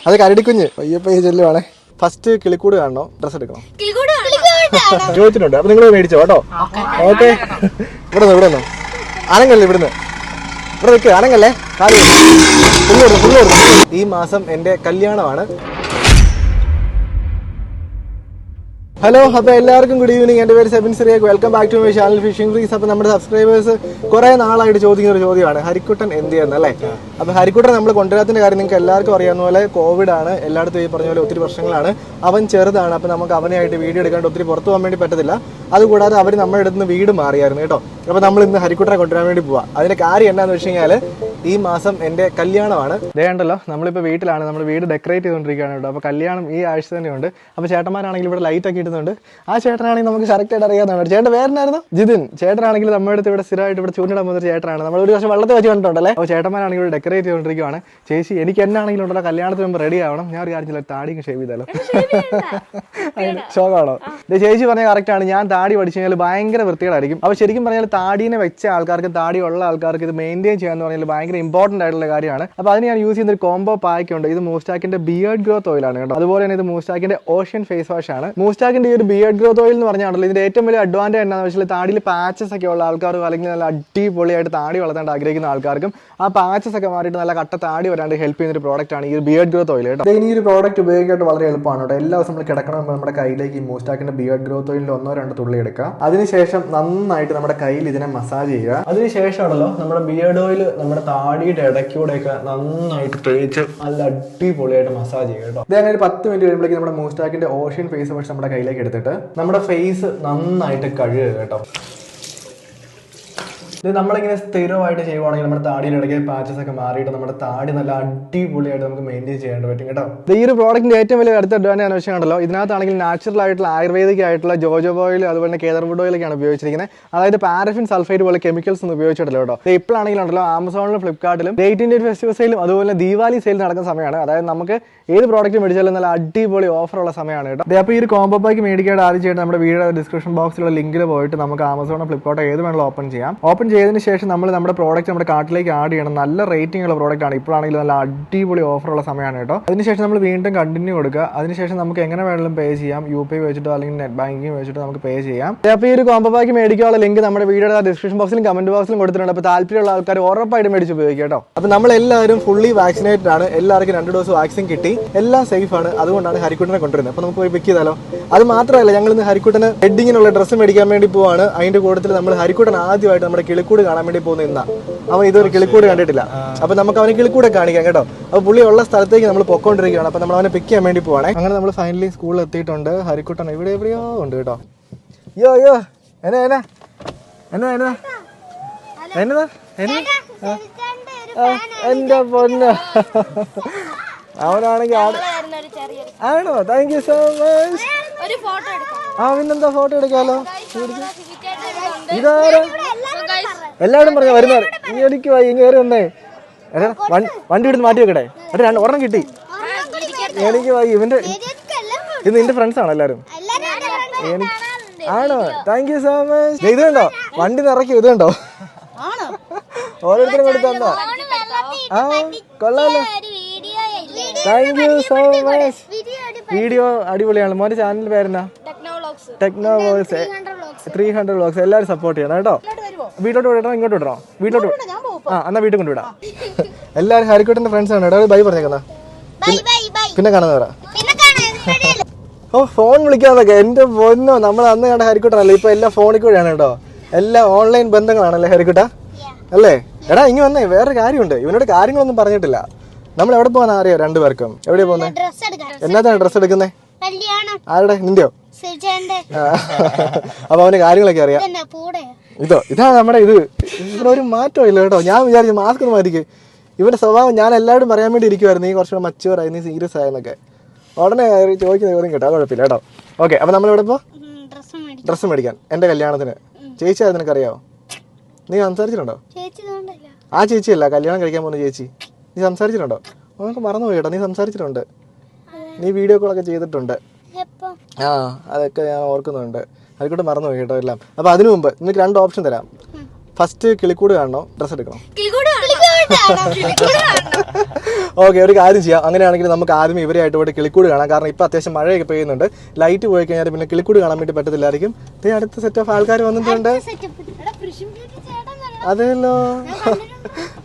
അത് കരടിക്കുഞ്ഞ് പയ്യെ ചെല്ലുവാണേ. ഫസ്റ്റ് കിളിക്കൂട് കാണണോ ഡ്രസ് എടുക്കണോ ചോദിച്ചിട്ടുണ്ട്. അപ്പൊ നിങ്ങൾ മേടിച്ചോ കേട്ടോ. ഓക്കെ, ഇവിടെ നിന്ന് അനങ്ങല്ലേ, ഇവിടെ നിൽക്കുക, അനങ്ങല്ലേ. ഈ മാസം എന്റെ കല്യാണമാണ്. ഹലോ, അപ്പോൾ എല്ലാവർക്കും ഗുഡ് ഈവനിങ്. എൻ്റെ പേര് Sebin Cyriac. Welcome back to my channel Fishing Freeze. അപ്പോൾ നമ്മുടെ സബ്സ്ക്രൈബേഴ്സ് കുറേ നാളായിട്ട് ചോദിക്കുന്ന ഒരു ചോദ്യമാണ്, ഹരിക്കുട്ടൻ എന്ത് ചെയ്യുന്നല്ലേ. അപ്പോൾ ഹരിക്കുട്ടൻ നമ്മൾ കൊണ്ടുവരാത്തിൻ്റെ കാര്യം നിങ്ങൾക്ക് എല്ലാവർക്കും അറിയാവുന്ന പോലെ കോവിഡ് ആണ്. എല്ലായിടത്തും ഈ പറഞ്ഞ പോലെ ഒത്തിരി വർഷങ്ങളാണ്. അവൻ ചെറുതാണ്, അപ്പോൾ നമുക്ക് അവനായിട്ട് വീഡിയോ എടുക്കാണ്ട് ഒത്തിരി പുറത്തു പോകാൻ വേണ്ടി പറ്റത്തില്ല. അതുകൂടാതെ അവർ നമ്മുടെ അടുത്ത് നിന്ന് വീട് മാറിയായിരുന്നു കേട്ടോ. അപ്പോൾ നമ്മൾ ഇന്ന് ഹരിക്കുട്ടനെ കൊണ്ടുവരാൻ വേണ്ടി പോവാം. അതിൻ്റെ കാര്യം എന്താണെന്ന് വെച്ച് കഴിഞ്ഞാൽ ഈ മാസം എൻ്റെ കല്യാണമാണ്. ഇതേണ്ടല്ലോ, നമ്മളിപ്പോൾ വീട്ടിലാണ്, നമ്മൾ വീട് ഡെക്കറേറ്റ് ചെയ്തുകൊണ്ടിരിക്കുകയാണ് കേട്ടോ. അപ്പോൾ കല്യാണം ഈ ആഴ്ച തന്നെയുണ്ട്. അപ്പോൾ ചേട്ടന്മാരാണെങ്കിൽ ഇവിടെ ലൈറ്റ് ഒക്കെ ഇടുന്നുണ്ട്. ആ ചേട്ടനാണെങ്കിൽ നമുക്ക് കറക്റ്റായിട്ട് അറിയാവുന്നതാണ്. ചേട്ടൻ പേരെന്നായിരുന്നു? ജിതിൻ. ചേട്ടനാണെങ്കിൽ നമ്മുടെ അടുത്ത് ഇവിടെ സ്ഥിരമായിട്ട് ഇവിടെ ചൂണ്ടിടാൻ പോകുന്ന ചേട്ടനാണ്. നമ്മൾ ഒരു വർഷം വെള്ളത്തിൽ വെച്ച് കണ്ടിട്ടുണ്ടല്ലേ. അപ്പോൾ ചേട്ടന്മാരാണെങ്കിൽ ഇവിടെ ഡെക്കറേറ്റ് ചെയ്തുകൊണ്ടിരിക്കുകയാണ്. ചേച്ചി, എനിക്ക് എന്നാണെങ്കിലും ഉണ്ടല്ലോ കല്യാണത്തിന് മുമ്പ് റെഡി ആവണം. ഞാൻ ഒരു കാര്യം താടിക്ക് ഷേവ് ചെയ്താലോ? ഷോക്കാണോ? ചേച്ചി പറഞ്ഞാൽ കറക്റ്റാണ്. ഞാൻ താടി പഠിച്ചു കഴിഞ്ഞാൽ ഭയങ്കര വൃത്തികളായിരിക്കും. അപ്പോൾ ശരിക്കും പറഞ്ഞാൽ താടീനെ വെച്ച ആൾക്കാർക്ക്, താടി ഉള്ള ആൾക്കാർക്ക് ഇത് മെയിൻറ്റെയിൻ ചെയ്യാന്ന് പറഞ്ഞാൽ ഭയങ്കര ഇമ്പോർട്ടൻ്റ് ആയിട്ടുള്ള കാര്യമാണ്. അപ്പോൾ അതിന് ഞാൻ യൂസ് ചെയ്യുന്ന ഒരു കോംബോ പാക്ക് ഉണ്ട്. ഇത് മൂസ്റ്റാക്കിന്റെ ബിയർഡ് ഗ്രോത്ത് ഓയിലാണ് കേട്ടോ. അതുപോലെ തന്നെ ഇത് മൂസ്റ്റാക്കിന്റെ ഓഷ്യൻ ഫേസ് വാഷ് ആണ്. മൂസ്റ്റാക്കിന്റെ ഈ ഒരു ബിയർഡ് ഗ്രോത്ത് ഓയിൽ എന്ന് പറഞ്ഞാണല്ലോ, ഇതിന്റെ ഏറ്റവും വലിയ അഡ്വാൻറ്റേജ് എന്താണെന്ന് വെച്ചാൽ താടിയിൽ പാച്ചസ് ഒക്കെ ഉള്ള ആൾക്കാർക്ക്, അല്ലെങ്കിൽ നല്ല അടിപൊളിയായിട്ട് താടി വളർത്താൻ ആഗ്രഹിക്കുന്ന ആൾക്കാർക്കും ആ പാച്ചസ് ഒക്കെ മാറിയിട്ട് നല്ല കട്ട താടി വരാണ്ട് ഹെൽപ്പ് ചെയ്യുന്ന ഒരു പ്രോഡക്റ്റ് ആണ് ഈ ഒരു ബിയർഡ് ഗ്രോത്ത് ഓയിൽ കേട്ടോ. ഈ ഒരു പ്രോഡക്റ്റ് ഉപയോഗിക്കാനായിട്ട് വളരെ എളുപ്പമാണ് കേട്ടോ. എല്ലാ ദിവസം നമ്മൾ കിടക്കണമെന്ന് നമ്മുടെ കയ്യിലേക്ക് ഈ മൂസ്റ്റാക്കിന്റെ ബിയർഡ് ഗ്രോത്ത് ഓയിലിൽ 1-2 തുള്ളി എടുക്കുക. അതിനുശേഷം നന്നായിട്ട് നമ്മുടെ കയ്യിൽ ഇതിനെ മസാജ് ചെയ്യുക. അതിനുശേഷമാണല്ലോ നമ്മുടെ ബിയർഡ് ഓയിൽ നമ്മുടെ താടിയുടെ ഇടയ്ക്കൂടെയൊക്കെ നന്നായിട്ട് തേച്ച് നല്ല അടിപൊളിയായിട്ട് മസാജ് ചെയ്യുക കേട്ടോ. ഇതങ്ങനെ ഒരു 10 മിനിറ്റ് കഴിയുമ്പോഴേക്കും നമ്മുടെ മൂസ്റ്റാക്കിന്റെ ഓഷ്യൻ ഫേസ് വാഷ് നമ്മുടെ കയ്യിലേക്ക് എടുത്തിട്ട് നമ്മുടെ ഫേസ് നന്നായിട്ട് കഴുകുക കേട്ടോ. ഇത് നമ്മളിങ്ങനെ സ്ഥിരമായിട്ട് ചെയ്യുവാണെങ്കിൽ നമ്മുടെ താടിയുടെ ഇടയ്ക്ക് പാച്ചസ് ഒക്കെ മാറിയിട്ട് നമ്മുടെ താടി നല്ല അടിപൊളിയായിട്ട് നമുക്ക് മെയിൻറ്റെയിൻ ചെയ്യാൻ പറ്റും കേട്ടോ. ഈ ഒരു പ്രോഡക്റ്റിന്റെ ഏറ്റവും വലിയ അടുത്ത അഡ്വാൻറ്റേജ് വെച്ചാണല്ലോ, ഇതിനകത്താണെങ്കിൽ നാച്ചുറൽ ആയിട്ടുള്ള ആയുർവേദിക് ആയിട്ടുള്ള ജോജോബ ഓയിൽ, അതുപോലെ തന്നെ കേദർവുഡ് ഓയിലൊക്കെയാണ് ഉപയോഗിച്ചിരിക്കുന്നത്. അതായത് പാരഫിൻ, സൾഫൈറ്റ് പോലെ കെമിക്കൽസ് ഒന്നും ഉപയോഗിച്ചിട്ടില്ല കേട്ടോ. ഇപ്പോഴാണെങ്കിലും ഉണ്ടല്ലോ ആമസോണിലും ഫ്ലിപ്കാർട്ടിലും ഡേറ്റ് ഇന്ത്യൻ ഫെസ്റ്റിവൽ സെയിലും അതുപോലെ ദീപാവലി സെയിൽ നടക്കുന്ന സമയമാണ്. അതായത് നമുക്ക് ഏത് പ്രോഡക്റ്റ് മേടിച്ചാലും നല്ല അടിപൊളി ഓഫറുള്ള സമയമാണ് കേട്ടോ. അപ്പോൾ ഈ ഒരു കോംബോ പാക്ക് മേടിക്കാതെ ആദ്യം ചെയ്യേണ്ടത് നമ്മുടെ വീഡിയോ ഡിസ്ക്രിപ്ഷൻ ബോക്സിലുള്ള ലിങ്കിൽ പോയിട്ട് നമുക്ക് ആമസോണോ ഫ്ലിപ്കാർട്ടോ ഏത് വേണമെങ്കിലും ഓപ്പൺ ചെയ്യാം. ഓപ്പൺ ചെയ്തതിന് ശേഷം നമ്മൾ നമ്മുടെ പ്രോഡക്റ്റ് നമ്മുടെ കാർട്ടിലേക്ക് ആഡ് ചെയ്യണം. നല്ല റേറ്റിംഗ് ഉള്ള പ്രോഡക്റ്റ് ആണ്. ഇപ്പോഴാണെങ്കിൽ നല്ല അടിപൊളി ഓഫറുള്ള സമയമാണ് കേട്ടോ. അതിനുശേഷം നമ്മൾ വീണ്ടും കണ്ടിന്യൂ കൊടുക്കുക. അതിനുശേഷം നമുക്ക് എങ്ങനെ വേണമെങ്കിലും പേ ചെയ്യാം. UPI വെച്ചിട്ടോ അല്ലെങ്കിൽ നെറ്റ് ബാങ്കിങ് വെച്ചിട്ടോ നമുക്ക് പേ ചെയ്യാം. അപ്പോൾ ഈ ഒരു കോംബോ പാക്ക് മേടിക്കാനുള്ള ലിങ്ക് നമ്മുടെ വീഡിയോയുടെ ഡിസ്ക്രിപ്ഷൻ ബോക്സിലും കമന്റ് ബോക്സിലും കൊടുത്തിട്ടുണ്ട്. അപ്പോൾ താല്പര്യമുള്ള ആൾക്കാർ ഉറപ്പായിട്ട് മേടിച്ച് ഉപയോഗിക്കുക കേട്ടോ. അപ്പോൾ നമ്മൾ എല്ലാവരും ഫുള്ളി വാക്സിനേറ്റഡ് ആണ്. എല്ലാവർക്കും 2 ഡോസ് വാക്സിൻ കിട്ടി. എല്ലാം സേഫ് ആണ്. അതുകൊണ്ടാണ് ഹരിക്കുട്ടനെ കൊണ്ടുവരുന്നത്. അപ്പോൾ നമുക്ക് പോയി പിക്ക് ചെയ്താലോ? അത് മാത്രമല്ല, ഞങ്ങൾ ഇന്ന് ഹരിക്കുട്ടന് വെഡിങ്ങിനുള്ള ഡ്രസ്സ് മേടിക്കാൻ വേണ്ടി പോവാണ്. അതിന്റെ കൂട്ടത്തിൽ നമ്മൾ ഹരിക്കുട്ടൻ ആദ്യമായിട്ട് നമ്മുടെ കിളിക്കൂട് കാണാൻ വേണ്ടി പോകുന്ന ഇന്നാ. അവൻ ഇതൊരു കിളിക്കൂട് കണ്ടിട്ടില്ല. അപ്പൊ നമുക്ക് അവന് കിളിക്കൂടെ കാണിക്കാം കേട്ടോ. അപ്പൊ പുള്ളി ഉള്ള സ്ഥലത്തേക്ക് നമ്മൾ പൊക്കോണ്ടിരിക്കുകയാണ്. അപ്പൊ നമ്മൾ അവനെ പിക്ക് ചെയ്യാൻ വേണ്ടി പോവാണേ. അങ്ങനെ നമ്മൾ ഫൈനലി സ്കൂളിൽ എത്തിയിട്ടുണ്ട്. ഹരിക്കുട്ടൻ ഇവിടെ എവിടെയോ ഉണ്ട് കേട്ടോ. യോ എന്നതാ എന്റെ പൊന്ന്, അവനാണെങ്കിൽ ആണോ? Thank you so much. പിന്നെന്താ ഫോട്ടോ എടുക്കാലോ? ഇതാരാ? എല്ലാവരും പറഞ്ഞ വരുന്നവർ. എനിക്ക് കയറി വന്നേ. വണ്ടി എടുത്ത് മാറ്റി വെക്കട്ടെ. ഒരെണ്ണം കിട്ടി എനിക്ക്. ഇവന്റെ ഇത് നിന്റെ ഫ്രണ്ട്സ് ആണോ എല്ലാരും? ആണോ? Thank you so much. ഇത് കണ്ടോ വണ്ടി നിറക്കി? ഇത് കണ്ടോ ഓരോരുത്തരും കൂടി തന്നോ? കൊള്ളാലോ. Thank you so much. Video അടിപൊളിയാണ്. മോന്റെ ചാനലിന്റെ പേരെന്നാ? Techno vlogs 300 vlogs. എല്ലാവരും സപ്പോർട്ട് ചെയ്യണം കേട്ടോ. വീട്ടിലോട്ട് വിടണോ ഇങ്ങോട്ട് വിടണോ? വീട്ടിലോട്ട് എന്നാ വീട്ടിൽ കൊണ്ടുവിടാം. എല്ലാവരും ഹരിക്കുട്ടന്റെ ഫ്രണ്ട്സ് ആണ് കേട്ടോ. ബൈ പറഞ്ഞേക്കുന്ന. പിന്നെ കാണുന്നവരാ. ഫോൺ വിളിക്കാന്നൊക്കെ. എന്റെ പൊന്നോ, നമ്മൾ അന്ന് കണ്ട ഹരിക്കുട്ടനല്ലേ. ഇപ്പൊ എല്ലാം ഫോണിൽ കൂടെയാണ് കേട്ടോ. എല്ലാം ഓൺലൈൻ ബന്ധങ്ങളാണല്ലേ ഹരിക്കുട്ട അല്ലേ? എടാ ഇങ്ങ് വന്നേ. വേറെ കാര്യമുണ്ട്. ഇവനോട് കാര്യങ്ങളൊന്നും പറഞ്ഞിട്ടില്ല. നമ്മൾ എവിടെ പോകാൻ അറിയോ? 2 പേർക്കും എവിടെയാ പോകുന്നത്? എന്നാത്താണ് ഡ്രസ്സ് എടുക്കുന്നേ? ആരുടെ? നിന്റെയോ? അപ്പൊ അവന് കാര്യങ്ങളൊക്കെ അറിയാം. ഇതാണ് നമ്മുടെ ഇത്. ഇവിടെ ഒരു മാറ്റം ഇല്ല കേട്ടോ. ഞാൻ വിചാരിച്ചു മാസ്ക് ഒന്ന് മാറ്റിക്ക്. ഇവന്റെ സ്വഭാവം ഞാൻ എല്ലാവരും പറയാൻ വേണ്ടി ഇരിക്കുവായിരുന്നു. നീ കുറച്ചുകൂടെ മച്ചുവർ ആയി, നീ സീരിയസ് ആയെന്നൊക്കെ. ഉടനെ ചോദിക്കുന്ന ചോദ്യം കേട്ടോ. കുഴപ്പമില്ല കേട്ടോ. ഓക്കെ, അപ്പൊ നമ്മളിവിടെ ഇപ്പോ ഡ്രസ്സ് മേടിക്കാൻ എന്റെ കല്യാണത്തിന്. ചേച്ചി അത് നിനക്കറിയാവോ? നീ സംസാരിച്ചിട്ടുണ്ടോ? ആ ചേച്ചിയല്ല, കല്യാണം കഴിക്കാൻ പോകുന്ന ചേച്ചി. നീ സംസാരിച്ചിട്ടുണ്ടോ? നമുക്ക് മറന്നുപോയി കേട്ടോ. നീ സംസാരിച്ചിട്ടുണ്ട്. നീ വീഡിയോ കോളൊക്കെ ചെയ്തിട്ടുണ്ട്. അതൊക്കെ ഞാൻ ഓർക്കുന്നുണ്ട്. അതിക്കൂടെ മറന്നുപോയി കേട്ടോ എല്ലാം. അപ്പൊ അതിനു മുമ്പ് നിനക്ക് 2 ഓപ്ഷൻ തരാം. ഫസ്റ്റ് കിളിക്കൂട് കാണണോ ഡ്രസ്സ് എടുക്കണോ? ഓക്കെ, ഒരു കാര്യം ചെയ്യാം. അങ്ങനെയാണെങ്കിൽ നമുക്ക് ആദ്യം ഇവരെയായിട്ട് പോയിട്ട് കിളിക്കൂട് കാണാം. കാരണം ഇപ്പൊ അത്യാവശ്യം മഴയൊക്കെ പെയ്യുന്നുണ്ട്. ലൈറ്റ് പോയി കഴിഞ്ഞാൽ പിന്നെ കിളിക്കൂട് കാണാൻ വേണ്ടി പറ്റത്തില്ലായിരിക്കും. അടുത്ത സെറ്റ് ഓഫ് ആൾക്കാർ വന്നിട്ടുണ്ട്. അതെല്ലോ,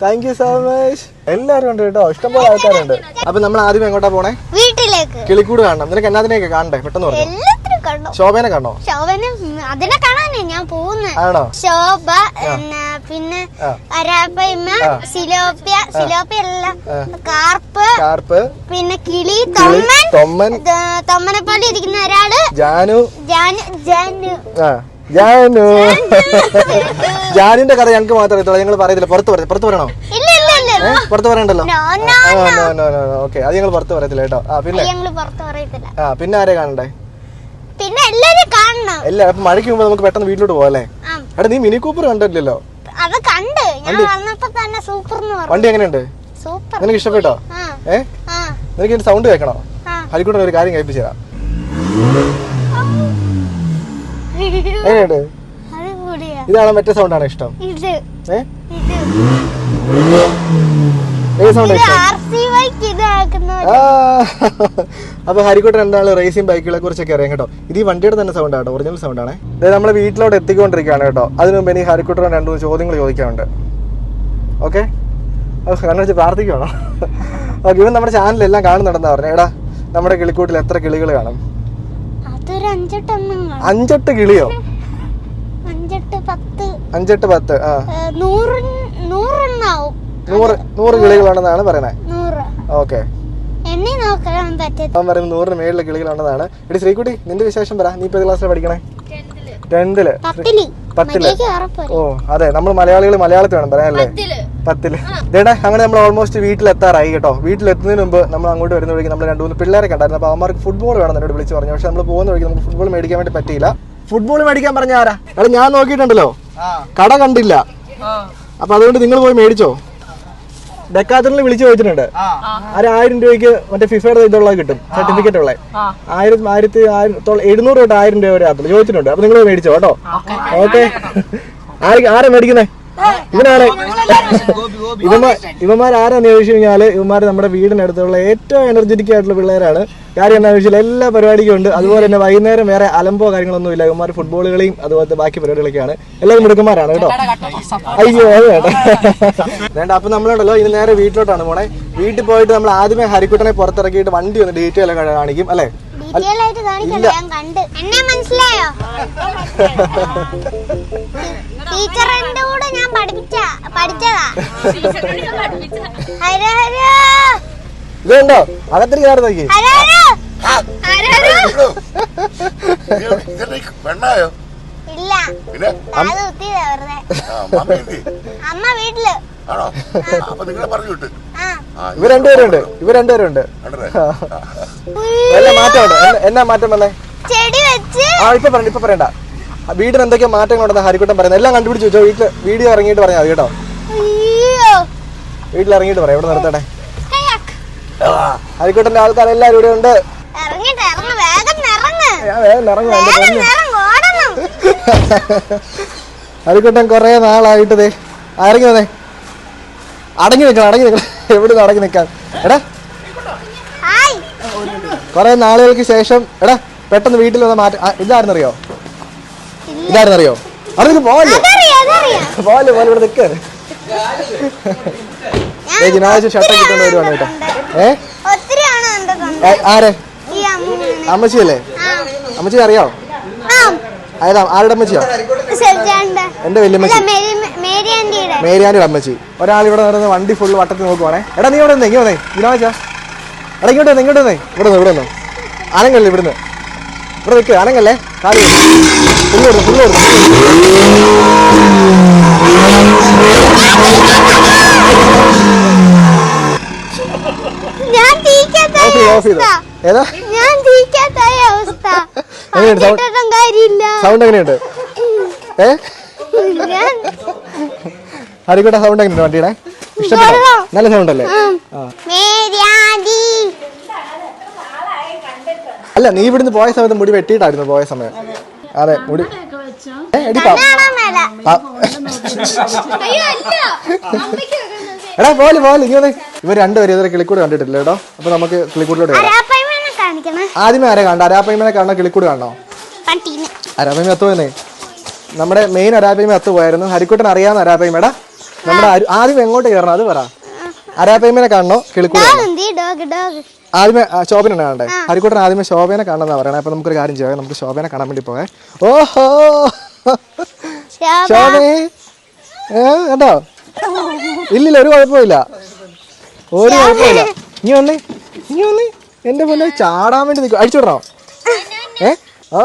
താങ്ക് യു സോ മച്ച്. എല്ലാരും ഉണ്ട് കേട്ടോ, ഇഷ്ടംപോലെ ആൾക്കാരുണ്ട്. അപ്പൊ നമ്മൾ ആദ്യം എങ്ങോട്ടാ പോണേ? വീട്ടിലേക്ക്. കിളിക്കൂട് കാണണം. നിനക്ക് എന്നാതിനെയൊക്കെ കാണണ്ടേ? പെട്ടെന്ന് പറഞ്ഞു. ശോഭനെ കാണോ? അതിനെ കാണാനേ ഞാൻ പോകുന്നത്. ആണോ? ശോഭ, പിന്നെ സിലോപ്പിയ, കാർപ്പ്, പിന്നെ കിളി, തൊമ്മൻ, തൊമ്മനെ പോലെ ഇരിക്കുന്ന ഒരാള് ജാനു. ജാനിന്റെ കഥ ഞങ്ങൾക്ക് മാത്രമേ അറിയത്തുള്ളൂ. ഞങ്ങൾ പറയത്തില്ല. പുറത്ത് പറയണോ? പുറത്ത് പറയണ്ടല്ലോ. ഓക്കെ, അത് ഞങ്ങൾ പുറത്ത് പറയത്തില്ല കേട്ടോ. പിന്നെ ആരെ കാണണ്ടേ? പിന്നെ എല്ലാരും കാണണം. അപ്പൊ മഴയ്ക്ക് മുമ്പ് നമുക്ക് പെട്ടെന്ന് വീട്ടിലോട്ട് പോവാല്ലേ? എടാ, നീ മിനി കൂപ്പർ കണ്ടില്ലല്ലോ? അത് കണ്ട് ഞാൻ വന്നപ്പോ തന്നെ സൂപ്പർ. വണ്ടി എങ്ങനെയുണ്ട്? നിനക്ക് ഇഷ്ടപ്പെട്ടോ? നിനക്ക് ഇതിന്റെ സൗണ്ട് കേൾക്കണോ? ഹരിക്കൂട്ടൻ ഒരു കാര്യം കേൾപ്പിച്ചു തരാം. എങ്ങനെയുണ്ട്? ഇതാണോ മറ്റേ സൗണ്ടാണോ ഇഷ്ടം? അപ്പൊ ഹരിക്കോട്ടൻ എന്താണ് റേസിംഗ് ബൈക്കുകളെ കുറിച്ചൊക്കെ അറിയാം കേട്ടോ. ഇത് ഈ വണ്ടിയുടെ തന്നെ സൗണ്ട് ആട്ടോ, ഒറിജിനൽ സൗണ്ട് ആണ്. അതായത് നമ്മളെ വീട്ടിലോട്ട് എത്തിക്കൊണ്ടിരിക്കുകയാണ് കേട്ടോ. അതിനു മുമ്പ് എനിക്ക് ഹരിക്കോട്ടൻ 2 ചോദ്യങ്ങൾ ചോദിക്കാനുണ്ട്. ഓക്കെ, കണ്ണടിച്ച് പ്രാർത്ഥിക്കുവാണോ? ഓക്കെ, ഇവൻ നമ്മുടെ ചാനലെല്ലാം കാണുന്നുണ്ടെന്നാ പറഞ്ഞേ. എടാ, നമ്മുടെ കിളിക്കൂട്ടിൽ എത്ര കിളികൾ കാണും? 5-8 കിളിയോ? 5-10. 100 കിളികളാണെന്നാണ് പറയണേ. ഓക്കെ, അവൻ പറയുന്നത് 100 മേളിലെ കിളികളാണെന്നാണ്. എടി ശ്രീകുട്ടി, നിന്റെ വിശേഷം പറ. നീ ഇപ്പൊ ഏത് ക്ലാസ്സിലാണ് പഠിക്കണേ? 10th. 10th. ഓ അതെ, നമ്മൾ മലയാളികൾ മലയാളത്തിൽ വേണം പറയാനല്ലേ? 10th. ദേടാ, അങ്ങനെ നമ്മൾ ഓൾമോസ്റ്റ് വീട്ടിലെത്താറായി കേട്ടോ. വീട്ടിലെത്തുന്നതിന് മുമ്പ് നമ്മൾ അങ്ങോട്ട് വരുന്ന വഴിക്ക് നമ്മൾ 2-3 പിള്ളേരെ കണ്ടായിരുന്നു. അപ്പൊ അവന്മാർക്ക് ഫുട്ബോൾ വേണം എന്നോട് വിളിച്ച് പറഞ്ഞു. പക്ഷെ നമ്മൾ പോകുന്ന വഴിക്ക് നമുക്ക് ഫുട്ബോൾ മേടിക്കാൻ വേണ്ടി പറ്റിയില്ല. ഫുട്ബോൾ മേടിക്കാൻ പറഞ്ഞ ആരാ? എടാ, ഞാൻ നോക്കിയിട്ടുണ്ടല്ലോ, കട കണ്ടില്ല. അപ്പൊ അതുകൊണ്ട് നിങ്ങൾ പോയി മേടിച്ചോ. ഡെക്കാത്തലിൽ വിളിച്ചു ചോദിച്ചിട്ടുണ്ട്. 1000 രൂപയ്ക്ക് മറ്റേ ഫിഫയുടെ ഇതുള്ളത് കിട്ടും, സർട്ടിഫിക്കറ്റ് ഉള്ളത്. 700 തൊട്ട് 1000 രൂപ വരെ ആകത്തുള്ളൂ. ചോദിച്ചിട്ടുണ്ട്. അപ്പൊ നിങ്ങൾ മേടിച്ചോ കേട്ടോ. ഓക്കെ, ആരാ മേടിക്കുന്നേ? ഇവന്മാരാരാന്ന് ചോദിച്ചു കഴിഞ്ഞാല് ഇവന്മാര് നമ്മുടെ വീടിനടുത്തുള്ള ഏറ്റവും എനർജറ്റിക് ആയിട്ടുള്ള പിള്ളേരാണ്. കാര്യം എന്താണെന്ന് വെച്ചാൽ എല്ലാ പരിപാടിക്കും ഉണ്ട്. അതുപോലെ തന്നെ വൈകുന്നേരം വേറെ അലമ്പോ കാര്യങ്ങളൊന്നും ഇല്ല. ഇവന്മാർ ഫുട്ബോൾ കളിയും അതുപോലത്തെ ബാക്കി പരിപാടികളൊക്കെയാണ്. എല്ലാവരും മിടുക്കന്മാരാണ് കേട്ടോ. അയ്യോ, അത് വേണ്ട. അപ്പൊ നമ്മളുണ്ടല്ലോ ഇനി നേരെ വീട്ടിലോട്ടാണ് പോണേ. വീട്ടിൽ പോയിട്ട് നമ്മൾ ആദ്യമേ ഹരിക്കുട്ടനെ പുറത്തിറക്കിയിട്ട് വണ്ടി ഒന്ന് ഡീറ്റെയിൽ ഒക്കെ കാണിക്കും അല്ലേ? ഇതുണ്ടോ അകത്തിരിക്കും നോക്കി. ഇവർ രണ്ടുപേരുണ്ട്. എല്ലാം മാറ്റമുണ്ട്. എന്നാ മാറ്റം വന്നേ? ഇപ്പൊ പറയണ്ട. വീടിന് എന്തൊക്കെയോ മാറ്റങ്ങളുണ്ടെന്ന് ഹരിക്കുട്ടൻ പറയുന്നത്. എല്ലാം കണ്ടുപിടിച്ച് വെച്ചോ. വീഡിയോ ഇറങ്ങിയിട്ട് പറഞ്ഞാൽ മതി കേട്ടോ. വീട്ടിൽ ഇറങ്ങിയിട്ട് പറയാം. ഇവിടെ നിർത്തട്ടെ. ഹരിക്കുട്ടന്റെ ആൾക്കാരെല്ലാരും ഇവിടെ ഉണ്ട്. ഹരിക്കുട്ടൻ കൊറേ നാളായിട്ട് ഇറങ്ങി വന്നേ. അടങ്ങി നിക്കണം. എവിടെ അടങ്ങി നിക്കാൻ? എടാ, കൊറേ നാളുകൾക്ക് ശേഷം എടാ പെട്ടെന്ന് വീട്ടിൽ വന്ന മാറ്റം ഇതായിരുന്നറിയോ? അറിയില്ല. പോലെ ഇവിടെ നിൽക്കാൻ ജിനാശ് ഷട്ടൊക്കെ ഇട്ടുകൊണ്ട് വരുവാണ് കേട്ടോ. ആരെ? അമ്മച്ചിയല്ലേ? അമ്മച്ചി അറിയാവോ? ആരുടെ അമ്മച്ചിയാ? എന്റെ വല്യമ്മച്ചി, മേരിയാന്റെ അമ്മച്ചി. ഒരാളിവിടെ നടന്ന് വണ്ടി ഫുള്ള് വട്ടത്തിൽ നോക്കുവാണേ. എടാ, നീ ഇവിടെ ഇങ്ങ് വന്നേ ജിനാശ. എടാ, ഇങ്ങോട്ട് വന്നേ. ഇവിടെ വന്നു അനങ്ങല്ലേ? ഇവിടെ നിൽക്ക്. അനങ്ങല്ലേ? കാലി ഫുള്ള് സൗണ്ട് എങ്ങനെയുണ്ട്? ഹരിക്കോട്ടെ, സൗണ്ട് എങ്ങനെയുണ്ട് വണ്ടിയുടെ? ഇഷ്ടപ്പെട്ടോ? നല്ല സൗണ്ട് അല്ലേ? അല്ല, നീ ഇവിടുന്ന് പോയ സമയത്ത് മുടി വെട്ടിയിട്ടായിരുന്നു പോയ സമയം. അതെ, മുടി എടാ പോലെ ഇവർ രണ്ടുപേരും ഇതുവരെ കിളിക്കൂട് കണ്ടിട്ടില്ല കേട്ടോ. അപ്പൊ നമുക്ക് കിളിക്കൂടിലോട്ട് ആദ്യമേ ആരെ കാണണ്ട? അരാപ്പയ്മനെ കാണണോ കിളിക്കൂട് കാണണോ? അരാപ്പയ്മ അത്ത് പോയെന്നേ. നമ്മുടെ മെയിൻ അരാപ്പയ്മ അത്ത് പോയായിരുന്നു. ഹരിക്കുട്ടൻ അറിയാവുന്ന അരാപ്പയ്മേടാ. നമ്മുടെ ആദ്യം എങ്ങോട്ട് കയറണം അത് പറ. അരാപ്പയ്മനെ കാണണോ കിളിക്കൂട്? ആദ്യമേ ശോഭന കാണണ്ടേ? ഹരിക്കുട്ടൻ ആദ്യമേ ശോഭനെ കാണണമെന്നാ പറയണേ. അപ്പൊ നമുക്കൊരു കാര്യം ചെയ്യാം, നമുക്ക് ശോഭനെ കാണാൻ വേണ്ടി പോയേ. ഓഹോ ശോഭേ കേട്ടോ. ഇല്ലില്ല, ഒരു കുഴപ്പമില്ല, ഒരു കുഴപ്പമില്ല. ഇനി വന്നേ എന്റെ പോലെ ചാടാൻ വേണ്ടി നിൽക്കും. അഴിച്ചു വിടണോ? ആ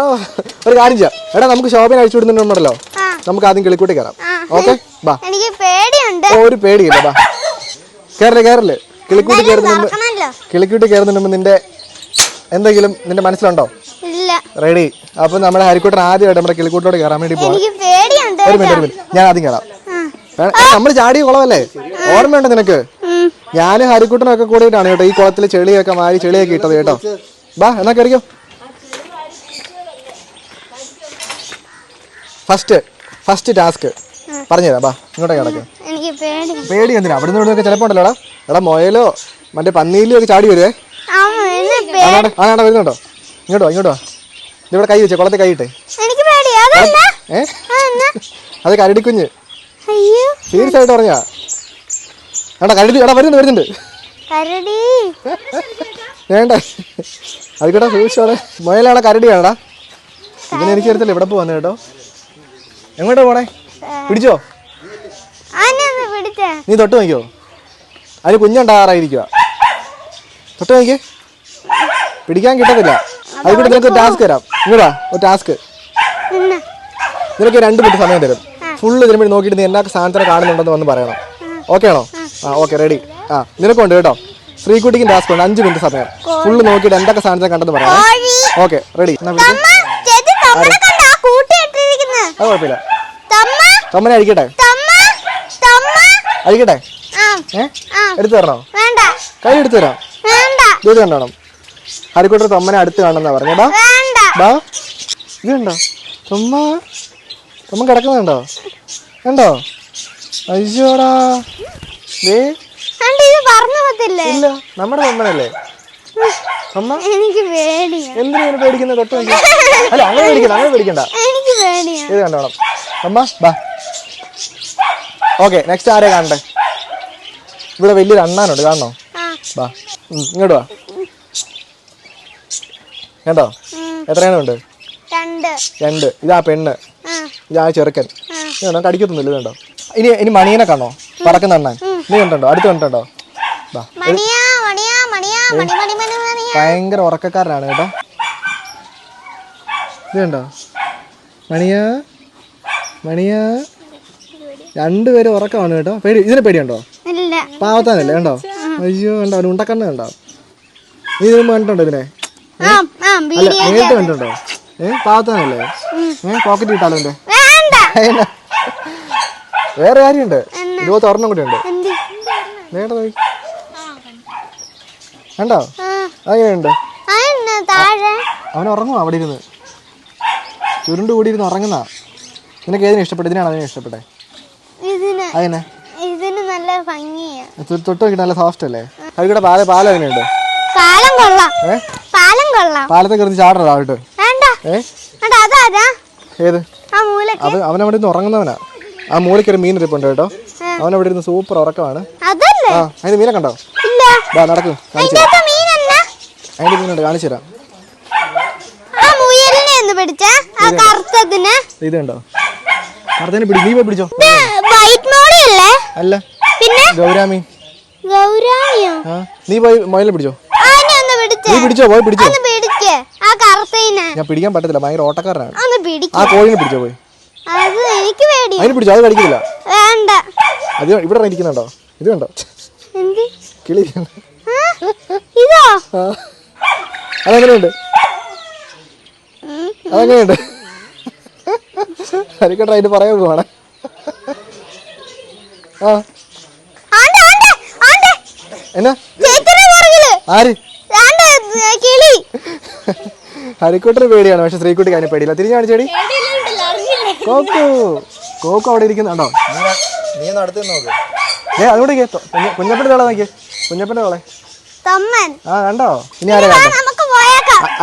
ഒരു കാര്യം ചെയ്യാം. എടാ നമുക്ക് ശോഭന അഴിച്ചു വിടുന്നുണ്ടല്ലോ, നമുക്ക് ആദ്യം കിളിക്കൂട്ടി കയറാം. ഓക്കെ ബാ. ഒരു പേടിയില്ല, ബാ കയറില്ലേ. കിളിക്കൂട്ടി കയറുന്നുണ്ട് മുമ്പ് നിന്റെ എന്തെങ്കിലും നിന്റെ മനസ്സിലുണ്ടോ? റെഡി. അപ്പൊ നമ്മുടെ ഹരിക്കൂട്ടൻ ആദ്യമായിട്ട് നമ്മുടെ കിളിക്കൂട്ടോട് കയറാൻ വേണ്ടി പോകാം. ഒരു മിനിറ്റ് ഞാൻ ആദ്യം കയറാം. നമ്മൾ ചാടിയ കുളമല്ലേ, ഓർമ്മയുണ്ടോ നിനക്ക്? ഞാനും ഹരിക്കുട്ടനൊക്കെ കൂടിയിട്ടാണ് കേട്ടോ ഈ കുളത്തിൽ ചെളിയൊക്കെ മാറി ചെളിയൊക്കെ ഇട്ടത് കേട്ടോ. ബാ എന്നാ കയറിക്കോ. ഫസ്റ്റ് ടാസ്ക് പറഞ്ഞുതരാം. ബാ ഇങ്ങോട്ടേ കിടക്ക്. പേടി എന്തിനാ? അവിടെ നിന്ന് ചിലപ്പോ ഉണ്ടല്ലോ എടാ മൊയലോ മറ്റേ പന്നിയിലോ ഒക്കെ ചാടി വരുവേ. വരുന്നുണ്ടോ? ഇങ്ങോട്ടോ ഇവിടെ കൈ വെച്ചേ, കുളത്തിൽ കൈ ഇട്ടേ. അത് കരടിക്കുഞ്ഞ്. സീരിയസ് ആയിട്ട് പറഞ്ഞാ? എടാ കരടി വരുന്നുണ്ട്. വേണ്ട അതിക്കോട്ടെ സൂക്ഷിച്ചോടെ. മൊയലാണോ കരടിയാണടാ? ഇതിന് എനിക്കറിയത്തില്ല ഇവിടെ പോവാന്ന് കേട്ടോ. എങ്ങോട്ടാ പോണേ? പിടിച്ചോ? നീ തൊട്ട് നോക്കിയോ? അതിന് കുഞ്ഞുണ്ടാകാറായിരിക്കുക. തൊട്ട് നോക്കിയേ, പിടിക്കാൻ കിട്ടത്തില്ല. അതിക്കൂടെ നിനക്ക് ടാസ്ക് തരാം. ഇങ്ങോട്ടാ ഒരു ടാസ്ക്. നിനക്ക് 2 മിനിറ്റ് സമയം തരും. ഫുള്ള് ഇതിന് വേണ്ടി നോക്കിയിട്ട് നീ എന്നാ സാധനത്തിനെ കാണുന്നുണ്ടെന്ന് വന്ന് പറയണം. ഓക്കെ ആണോ? Okay ready. നിനക്കുണ്ട് കേട്ടോ. ശ്രീകുട്ടിക്കും ടാസ്ക് ഉണ്ട്. 5 മിനിറ്റ് സമയം. ഫുള്ള് നോക്കിയിട്ട് എന്തൊക്കെ സാധനത്തെ കണ്ടെന്ന് പറയാം. Okay ready. അത് കുഴപ്പമില്ല. തൊമ്മനെ അഴിക്കട്ടെ? എടുത്തു തരണോ? കൈ എടുത്തു തരാം. ഇത് കണ്ടോണം. ഹരിക്കൂട്ടർ തൊമ്മനെ അടുത്ത് കാണുന്ന പറഞ്ഞ. ബാ ഇത് കണ്ടോ? തൊമ്മ കിടക്കുന്നുണ്ടോ? കണ്ടോ? അയ്യോടാ ഇല്ല, നമ്മുടെ തൊമ്മനല്ലേ. എന്തിനാ പേടിക്കുന്ന? തൊട്ട് നോക്കി. അല്ല അങ്ങനെ പേടിക്കണ്ട. ഇത് കണ്ടോണം. അമ്മ ബാ. ഓക്കെ നെക്സ്റ്റ് ആരെ കാണണ്ടേ? ഇവിടെ വലിയൊരു അണ്ണാനുണ്ട്, കാണണോ? ബാ ഇങ്ങോട്ട് വാ. കണ്ടോ എത്ര എണ്ണമുണ്ട്? 2. ഇതാ പെണ്ണ്, ഇതാ ചെറുക്കൻ. കടിക്കത്തൊന്നുമില്ല. ഇത് കണ്ടോ? ഇനി മണിയനെ കാണോ? പറക്കുന്ന അണ്ണൻ. നീ കണ്ടോ? അടുത്ത് കണ്ടിട്ടുണ്ടോ? ബാ. ഭയങ്കര ഉറക്കക്കാരനാണ് കേട്ടോ. ഇത് കണ്ടോ? മണിയാ 2 പേരും ഉറക്കമാണ് കേട്ടോ. ഇതിനെ പേടിയുണ്ടോ? പാവത്താനല്ലേ? കണ്ടോ? അയ്യോ കണ്ടോ അവന് ഉണ്ടക്കണ്ണ് കണ്ടോ? നീ ഇതിന് കണ്ടിട്ടുണ്ടോ ഇതിനെ? അല്ല നേരിട്ട് കണ്ടിട്ടുണ്ടോ? പാവത്താനല്ലേ? പോക്കറ്റ് ഇട്ടാലോ എന്റെ? വേറെ കാര്യമുണ്ട്, ഇതുപോലത്തെ ഒരെണ്ണം കൂടി ഉണ്ട്. നേടെ നോക്കി കണ്ടോ? അതെങ്ങനെയുണ്ട്? അവൻ ഉറങ്ങുവാ അവിടെ ഇരുന്ന്, ചുരുണ്ട് കൂടി ഇരുന്ന് ഉറങ്ങുന്ന. നിനക്ക് ഏതിനെ ഇഷ്ടപ്പെട്ടു? ഇതിനാണ് അതിനെ ഇഷ്ടപ്പെട്ടെ? അതിനെ തൊട്ട് നോക്കിട്ട് നല്ല സോഫ്റ്റ് അല്ലേ? അതിവിടെ പാലം എങ്ങനെയുണ്ട്? പാലത്തെ കയറി ചാടണോ ആയിട്ട്? ഏത്? അത് അവനവിടെ ഇരുന്ന് ഉറങ്ങുന്നവനാ. ആ മൂളിൽ കയറി മീൻ ഇരിപ്പുണ്ട് കേട്ടോ. അവനവിടെ ഇരുന്ന് സൂപ്പർ ഉറക്കമാണ്. അതിന് മീനെ കണ്ടോ? നടക്കും, അതിന്റെ മീനുണ്ട്, കാണിച്ചു തരാം. ഇത് കണ്ടോ? കറുത്തനെ പിടി. നീ പോയി പിടിച്ചോ. അല്ല ഗൗരാമി. നീ പോയി മൊയിലിനെ പിടിച്ചോ. നീ പിടിച്ചോ, പോയി പിടിച്ചോ. ഞാൻ പിടിക്കാൻ പറ്റത്തില്ല, ഭയങ്കര ഓട്ടക്കാരനാണ്. ആ കോഴിനെ പിടിച്ചോ പോയി. അതിന് പിടിച്ചോ, അത് കടിക്കില്ല. അത് ഇവിടെ ഇരിക്കുന്നുണ്ടോ? ഇത് കണ്ടോ? കിളി. അതെങ്ങനെയുണ്ട്? ഹരിക്കട്ടെ അതിന് പറയാൻ പോവാണ്. എന്നാ ആര്? ഹരിക്കോട്ടിന് പേടിയാണ്, പക്ഷെ ശ്രീകുട്ടിക്ക് അതിന് പേടിയില്ല. തിരിഞ്ഞു കാണിച്ചേടി. കോക്കു അവിടെ ഇരിക്കുന്നുണ്ടോ? നീ അടുത്ത് നോക്ക്. അതുകൂടെ കുഞ്ഞപ്പന്റെ തോളെ നോക്കിയേ, കുഞ്ഞപ്പന്റെ തോളെ. ആ കണ്ടോ? ഇനി ആരെ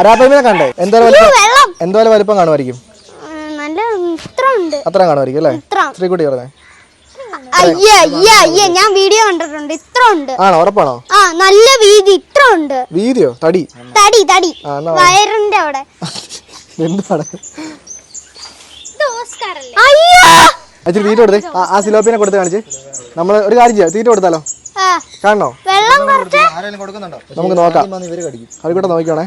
അരാപ്പയ്മനെ കണ്ടേ? എന്തോലെ വലിപ്പം കാണുമായിരിക്കും? അത്ര കാണുമായിരിക്കും അല്ലേ? ശ്രീകുട്ടി പറഞ്ഞേ. ഞാൻ വീഡിയോ കണ്ടിട്ടുണ്ട്. ഇത്ര ഉണ്ട്. ആണോ? ഉറപ്പാണോ? ആ നല്ല വീതി. ഇത്ര ഉണ്ട്. വീതിയോ? തടി തടി തടി വയറിന്റെ അവിടെ. എന്താണ് തീറ്റ കൊടുത്തേ? ആ സിലോപ്പിനെ കൊടുത്ത് കാണിച്ച് നമ്മള് ഒരു കാര്യം ചെയ്യാം, തീറ്റ കൊടുത്താലോ? കാണണോ? നമുക്ക് നോക്കാം. അതിക്കൂടെ നോക്കണേ.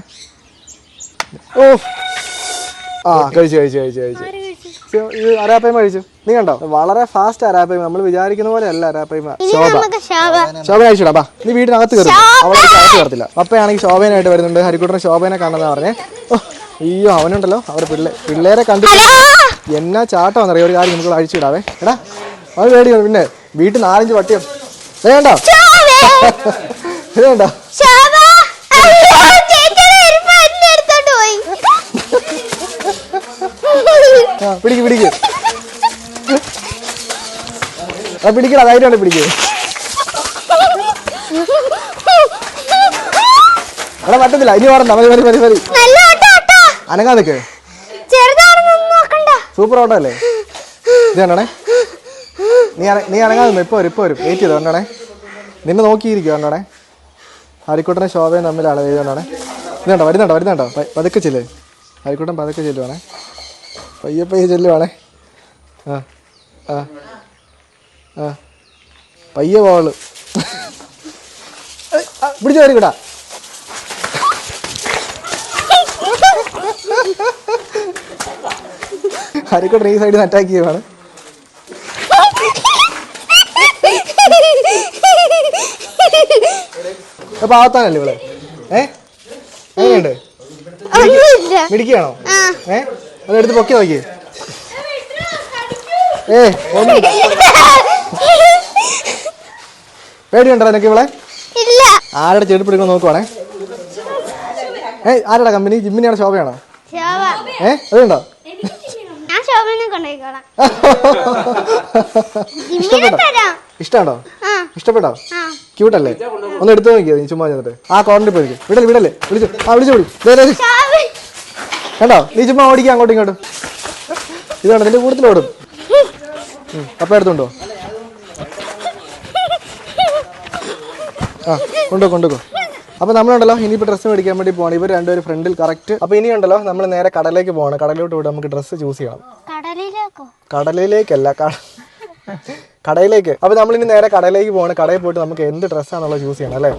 ഓ ആ കഴിച്ചു കഴിച്ചു കഴിച്ചു കഴിച്ചു. ഇത് അരാപ്പയ്മ കഴിച്ചു. നീ കണ്ടോ? വളരെ ഫാസ്റ്റ് അരാപ്പയ്മ. നമ്മൾ വിചാരിക്കുന്ന പോലെ അല്ല അരാപ്പയ്മ. ശോഭ കഴിച്ചിടാ. ബാ, നീ വീടിനകത്ത് കയറി. അവളെ അകത്ത് കയറത്തില്ല. പപ്പയാണെങ്കിൽ ശോഭനായിട്ട് വരുന്നുണ്ട്. ഹരിക്കുട്ടനെ ശോഭനെ കാണുന്ന പറഞ്ഞേ. ഓ അയ്യോ, അവനുണ്ടല്ലോ അവരെ പിള്ളേരെ കണ്ടിട്ട് എന്നാ ചാട്ടമാണെന്നറിയോ? ഒരു കാര്യം നമുക്ക് അഴിച്ചിടാവേ. എടാ അത് പേടിയാണ്. പിന്നെ വീട്ടിൽ 4-5 പട്ടിയോ വേണ്ടോ? ഇതേണ്ടോ? പിടിക്ക് പിടിക്ക് പിടിക്കടാ, ധൈര്യമാണ് പിടിക്ക്. എടാ പറ്റത്തില്ല, ഇനി ഓടണ്ട. മതി മതി മതി മതി. അനങ്ങാതൊക്കെ സൂപ്പർ ഓട്ടോ അല്ലേ? ഇത് കണ്ടോണേ, നീ അനങ്ങാതെ ഇപ്പൊ വരും. വെയിറ്റ് ചെയ്തോ കണ്ടോണേ. നിന്നെ നോക്കിയിരിക്കും കണ്ടോണേ. ഹരിക്കുട്ടനെ ശോഭയും തമ്മിലാണ്. ഇത് കണ്ടോണേ. ഇത് കണ്ടോ? വരുന്നുണ്ടോ? പതുക്കെ ചെല്ല്. ഹരിക്കുട്ടൻ പതുക്കെ ചെല്ലുവാണേ. പയ്യെ ചെല്ലുവാണേ. ആ ആ ആ പയ്യെ പോവുള്ളൂ. പിടിച്ചു ഹരിക്കുട്ടാ. ഹരിക്കുട്ടൻ ഈ സൈഡിൽ നിന്ന് അറ്റാക്ക് ചെയ്യുവാണ്. അപ്പൊ ആവത്താനല്ലേ ഇവിടെ? എങ്ങനെയുണ്ട്? മിടിക്കുകയാണോ? അതെടുത്ത് പൊക്കി നോക്കിയേ. പേടിയുണ്ടോ നിനക്ക് ഇവിടെ? ആരുടെ ചെരുപ്പ് എടുക്കണം നോക്കുവാണേ. ആരുടെ കമ്പനി? ജിമ്മിനെയാണോ ശോഭയാണോ? അതുണ്ടോ? ഇഷ്ടമാണോ? ഇഷ്ടപ്പെട്ടോ? ക്യൂട്ടല്ലേ? ഒന്ന് എടുത്തു നോക്കിയോ നീ ചുമ്മാ ചെന്നിട്ട്? ആ കോർണറിൽ പോയി വിടല്ലേ? വിളിച്ചു കണ്ടോ? നീ ചുമ്മാ ഓടിക്കുക അങ്ങോട്ടും ഇങ്ങോട്ടും. ഇതാണ് നിന്റെ കൂടുതൽ ഓടും. അപ്പ എടുത്തുണ്ടോ? ആ കൊണ്ടുപോ. അപ്പോൾ നമ്മളുണ്ടല്ലോ ഇനിയിപ്പോൾ ഡ്രസ്സ് മേടിക്കാൻ വേണ്ടി പോകണം. ഇവർ രണ്ടുപേരും ഫ്രണ്ടിൽ കറക്റ്റ്. അപ്പോൾ ഇനി ഉണ്ടല്ലോ നമ്മൾ നേരെ കടലിലേക്ക് പോകണം. കടലിലോട്ട് പോയിട്ട് നമുക്ക് ഡ്രസ്സ് ചൂസ് ചെയ്യണം. കടലിലേക്കല്ല, കടയിലേക്ക്. അപ്പോൾ നമ്മളിനി നേരെ കടയിലേക്ക് പോകണം. കടയിൽ പോയിട്ട് നമുക്ക് എന്ത് ഡ്രസ്സാണെന്നുള്ളത് ചൂസ് ചെയ്യണം അല്ലേ?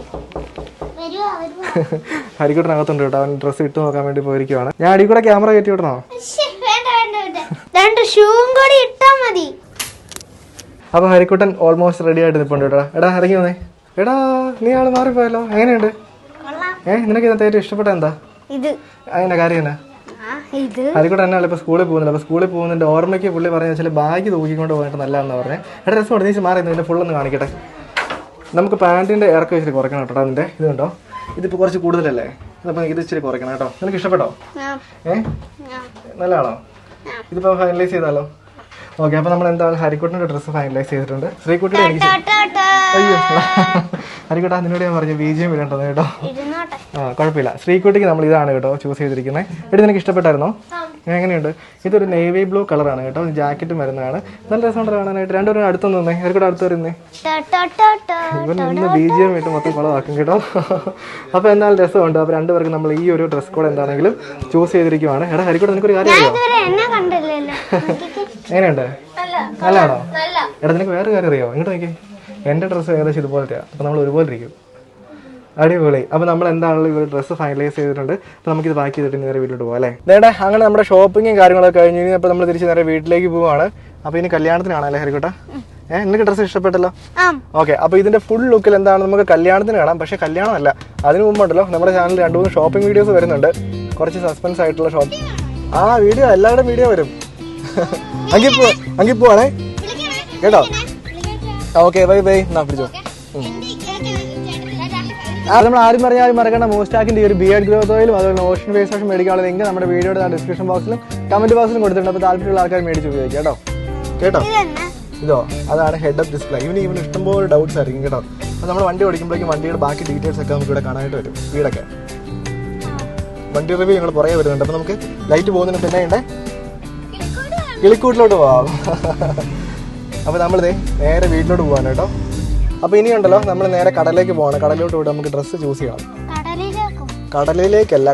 ഹരിക്കുട്ടനകത്തുണ്ട് കേട്ടോ. അവൻ ഡ്രസ്സ് ഇട്ട് നോക്കാൻ വേണ്ടി പോയിരിക്കുവാണ്. ഞാൻ അടി കൂടെ ക്യാമറ കയറ്റി വിടണോ? അപ്പോൾ ഹരിക്കുട്ടൻ ഓൾമോസ്റ്റ് റെഡി ആയിട്ട് നിൽപ്പുണ്ട് കേട്ടോ. എടാ ഇറങ്ങി വന്നേ. എടാ നീ ആള് മാറിപ്പോയല്ലോ. എങ്ങനെയുണ്ട്? നിനക്ക് ഇന്നത്തെ ഏറ്റവും ഇഷ്ടപ്പെട്ട എന്താ? അതിന്റെ കാര്യം എന്നാ? ഹരിക്കുട്ടൻ എന്നാണ് ഇപ്പൊ സ്കൂളിൽ പോകുന്നില്ല. അപ്പൊ സ്കൂളിൽ പോകുന്നതിന്റെ ഓർമ്മയ്ക്ക് പുള്ളി പറഞ്ഞ വെച്ചാൽ ബാഗ് തൂക്കിക്കൊണ്ട് പോയിട്ട് നല്ലതാണെന്ന് പറഞ്ഞേ. എടാ രസം നീ മാറി ഇതിന്റെ ഫുള്ളൊന്ന് കാണിക്കട്ടെ. നമുക്ക് പാൻറ്റിന്റെ ഇറക്കം ഇച്ചിരി കുറയ്ക്കണം കേട്ടോ. അതിന്റെ ഇത് കണ്ടോ, ഇതിപ്പോ കുറച്ച് കൂടുതലല്ലേ? അപ്പൊ ഇത് ഇച്ചിരി കുറയ്ക്കണം കേട്ടോ. നിനക്ക് ഇഷ്ടപ്പെട്ടോ? നല്ലതാണോ? ഇതിപ്പോ ഫൈനലൈസ് ചെയ്താലോ? ഓക്കെ, അപ്പോൾ നമ്മൾ എന്താണ് ഹരിക്കുട്ടൻ്റെ ഡ്രസ്സ് ഫൈനലൈസ് ചെയ്തിട്ടുണ്ട്. ശ്രീകുട്ടിയുടെ എനിക്ക് അയ്യോ ഹരിക്കുട്ടാ നിന്നോട് ഞാൻ പറഞ്ഞു BGM ഇടേണ്ടത് കേട്ടോ. കുഴപ്പമില്ല. ശ്രീകുട്ടിക്ക് നമ്മൾ ഇതാണ് കേട്ടോ ചൂസ് ചെയ്തിരിക്കുന്നത്. എടി നിനക്ക് ഇഷ്ടപ്പെട്ടായിരുന്നോ? എങ്ങനെയുണ്ട്? ഇതൊരു നേവി ബ്ലൂ കളറാണ് കേട്ടോ. ജാക്കറ്റും വരുന്നതാണ്. നല്ല രസമുണ്ട് കാണാനായിട്ട്. രണ്ടുപേരും അടുത്തൊന്ന് നിന്നേ. ഹരിക്കുട്ട അടുത്ത് വരുന്നേ. ഇവൻ നിന്ന് BGM ഇട്ട് മൊത്തം കുളമാക്കും കേട്ടോ. അപ്പോൾ എന്നാൽ രസമുണ്ട്. അപ്പോൾ രണ്ടുപേർക്ക് നമ്മൾ ഈ ഒരു ഡ്രസ് കോഡ് എന്താണെങ്കിലും ചൂസ് ചെയ്തിരിക്കുവാണ്. എടാ ഹരിക്കുട്ട നിനക്കൊരു കാര്യം അറിയോ? എങ്ങനെയുണ്ട്? നല്ലതാണോ? എടാ നിനക്ക് വേറെ കാര്യം അറിയോ? ഇങ്ങോട്ട് നോക്കി. എൻ്റെ ഡ്രസ്സ് ഏകദേശം ഇതുപോലത്തെയാണ്. അപ്പോൾ നമ്മൾ ഒരുപോലെ ഇരിക്കും. അടിപൊളി. അപ്പോൾ നമ്മൾ എന്താണെങ്കിലും ഒരു ഡ്രസ്സ് ഫൈനലൈസ് ചെയ്തിട്ടുണ്ട്. അപ്പോൾ നമുക്കിത് പാക്ക് ചെയ്തിട്ട് നേരെ വീട്ടിലോട്ട് പോകാം അല്ലേ? നേടെ അങ്ങനെ നമ്മുടെ ഷോപ്പിങ്ങും കാര്യങ്ങളൊക്കെ കഴിഞ്ഞ് ഇനി അപ്പോൾ നമ്മൾ തിരിച്ച് നേരെ വീട്ടിലേക്ക് പോവുകയാണ്. അപ്പോൾ ഇനി കല്യാണത്തിനാണല്ലേ ഹരിക്കുട്ട? നിനക്ക് ഡ്രസ്സ് ഇഷ്ടപ്പെട്ടല്ലോ? ഓക്കെ, അപ്പോൾ ഇതിൻ്റെ ഫുൾ ലുക്കിൽ എന്താണ് നമുക്ക് കല്യാണത്തിന് കാണാം. പക്ഷേ കല്യാണമല്ല, അതിന് മുമ്പുണ്ടല്ലോ നമ്മുടെ ചാനലിൽ 2-3 ഷോപ്പിംഗ് വീഡിയോസ് വരുന്നുണ്ട്. കുറച്ച് സസ്പെൻസ് ആയിട്ടുള്ള വീഡിയോ എല്ലാവരുടെയും വീഡിയോ വരും. അങ്കി പോവാണേ കേട്ടോ. Okay bye bye. എന്നാ പിടിച്ചോ. നമ്മൾ ആരും പറഞ്ഞാലും മറക്കണ്ട മൂസ്റ്റാക്കിന്റെ ഈ ഒരു ബിയർഡ് ഗ്രോത്ത് ഓയിലും അതുപോലെ ഓഷൻ ഫേസ് വാഷ് മേടിക്കാനുള്ള ലിങ്ക് നമ്മുടെ വീഡിയോയുടെ ഡിസ്ക്രിപ്ഷൻ ബോക്സിലും കമന്റ് ബോക്സിലും കൊടുത്തിട്ടുണ്ട്. അപ്പോൾ താല്പര്യമുള്ള ആൾക്കാർ മേടിച്ച് ഉപയോഗിക്കാം കേട്ടോ. ഇതോ അതാണ് ഹെഡ് അപ്പ് ഡിസ്പ്ലേ. ഇവന് ഇഷ്ടംപോലെ ഡൗട്ട്സ് ആയിരിക്കും കേട്ടോ. അപ്പോൾ നമ്മൾ വണ്ടി ഓടിക്കുമ്പോഴേക്കും വണ്ടിയുടെ ബാക്കി ഡീറ്റെയിൽസ് ഒക്കെ നമുക്ക് ഇവിടെ കാണാനായിട്ട് വരും. സ്പീഡൊക്കെ വണ്ടി റിവ്യൂ ഞങ്ങൾ പുറകെ വരുന്നുണ്ട്. അപ്പോൾ നമുക്ക് ലൈറ്റ് പോകുന്നതിന് പിന്നെ ഉണ്ടേ കിളിക്കൂട്ടിലോട്ട് പോവാം. അപ്പോൾ നമ്മളിതേ നേരെ വീട്ടിലോട്ട് പോകാൻ കേട്ടോ. അപ്പോൾ ഇനിയുണ്ടല്ലോ നമ്മൾ നേരെ കടലിലേക്ക് പോകണം. കടലിലോട്ട് പോയിട്ട് നമുക്ക് ഡ്രസ്സ് ചൂസ് ചെയ്യണം. കടലിലേക്കല്ല